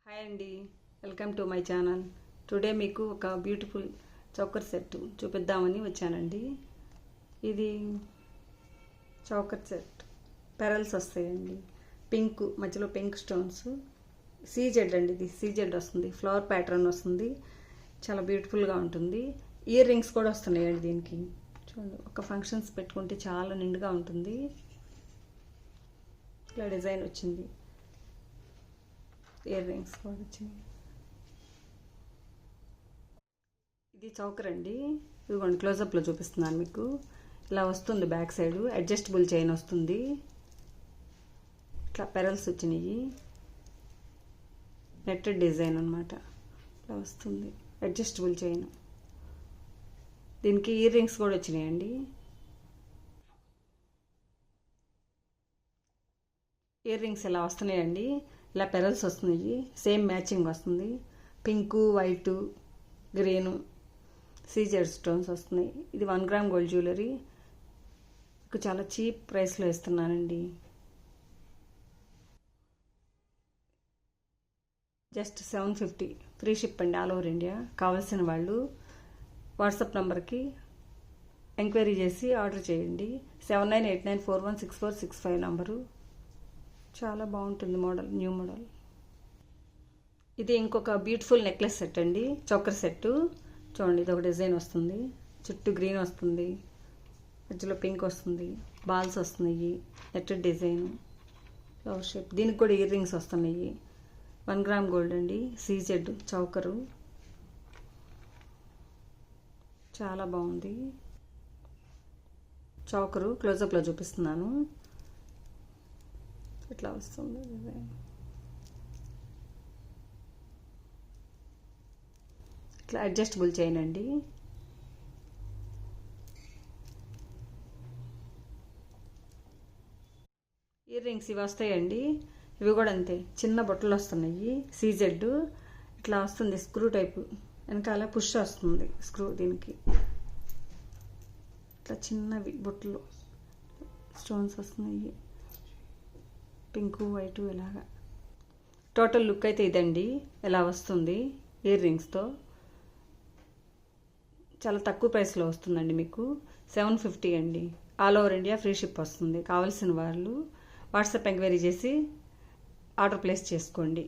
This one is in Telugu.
హాయ్ అండి, welcome to my channel. Today మీకు ఒక బ్యూటిఫుల్ చౌకర్ సెట్ చూపిద్దామని వచ్చానండి. ఇది చౌకర్ సెట్ పెరల్స్ వస్తాయండి. పింక్ మధ్యలో పింక్ స్టోన్స్, సీజెడ్ అండి. ఇది సీజెడ్ వస్తుంది, ఫ్లవర్ ప్యాటర్న్ వస్తుంది, చాలా బ్యూటిఫుల్గా ఉంటుంది. ఇయర్ రింగ్స్ కూడా వస్తున్నాయండి దీనికి. చూడండి, ఒక ఫంక్షన్స్ పెట్టుకుంటే చాలా నిండుగా ఉంటుంది. ఇలా డిజైన్ వచ్చింది, ఇయర్ రింగ్స్ కూడా వచ్చింది. ఇది చౌకర్ అండి. ఇదిగోండి, క్లోజప్లో చూపిస్తున్నాను మీకు. ఇలా వస్తుంది, బ్యాక్ సైడ్ అడ్జస్టబుల్ చైన్ వస్తుంది. ఇట్లా పెరల్స్ వచ్చినాయి, నెట్టెడ్ డిజైన్ అనమాట. ఇలా వస్తుంది అడ్జస్టబుల్ చైన్. దీనికి ఇయర్ రింగ్స్ కూడా వచ్చినాయండి. ఇయర్ రింగ్స్ ఇలా వస్తున్నాయండి. ఇలా పెరల్స్ వస్తున్నాయి, సేమ్ మ్యాచింగ్ వస్తుంది. Pink, white, green, CZ stones వస్తున్నాయి. ఇది 1 గ్రామ్ గోల్డ్ జ్యువెలరీ. మీకు చాలా చీప్ ప్రైస్లో ఇస్తున్నానండి. జస్ట్ 750, ఫ్రీ షిప్ అండి, ఆల్ ఓవర్ ఇండియా. కావాల్సిన వాళ్ళు వాట్సాప్ నెంబర్కి ఎంక్వైరీ చేసి ఆర్డర్ చేయండి. 7989416465 నంబరు. చాలా బాగుంటుంది మోడల్, న్యూ మోడల్. ఇది ఇంకొక బ్యూటిఫుల్ నెక్లెస్ సెట్ అండి, చౌకర్ సెట్. చూడండి, ఇది ఒక డిజైన్ వస్తుంది, చుట్టూ గ్రీన్ వస్తుంది, మధ్యలో పింక్ వస్తుంది, బాల్స్ వస్తున్నాయి, నెట్టెడ్ డిజైన్, ఫ్లవర్ షేప్. దీనికి కూడా ఇయర్ రింగ్స్ వస్తున్నాయి. 1 గ్రామ్ గోల్డ్ అండి, సీజెడ్ చౌకరు. చాలా బాగుంది చౌకరు. క్లోజప్లో చూపిస్తున్నాను. ఇట్లా వస్తుంది డిజైన్. ఇట్లా అడ్జస్టబుల్ చైన్ అండి. ఇయర్ రింగ్స్ ఇవి వస్తాయండి. ఇవి కూడా అంతే, చిన్న బొట్టలు వస్తున్నాయి, సీజెడ్. ఇట్లా వస్తుంది, స్క్రూ టైపు. వెనకాల పుష్ వస్తుంది స్క్రూ. దీనికి ఇట్లా చిన్నవి బొట్టలు, స్టోన్స్ వస్తున్నాయి, పింకు, వైటు, ఇలాగా. టోటల్ లుక్ అయితే ఇదండి, ఇలా వస్తుంది ఇయర్ రింగ్స్తో. చాలా తక్కువ ప్రైస్లో వస్తుందండి మీకు. 750 అండి, all over India free ship వస్తుంది. కావాల్సిన వాళ్ళు వాట్సాప్ ఎంక్వైరీ చేసి ఆర్డర్ ప్లేస్ చేసుకోండి.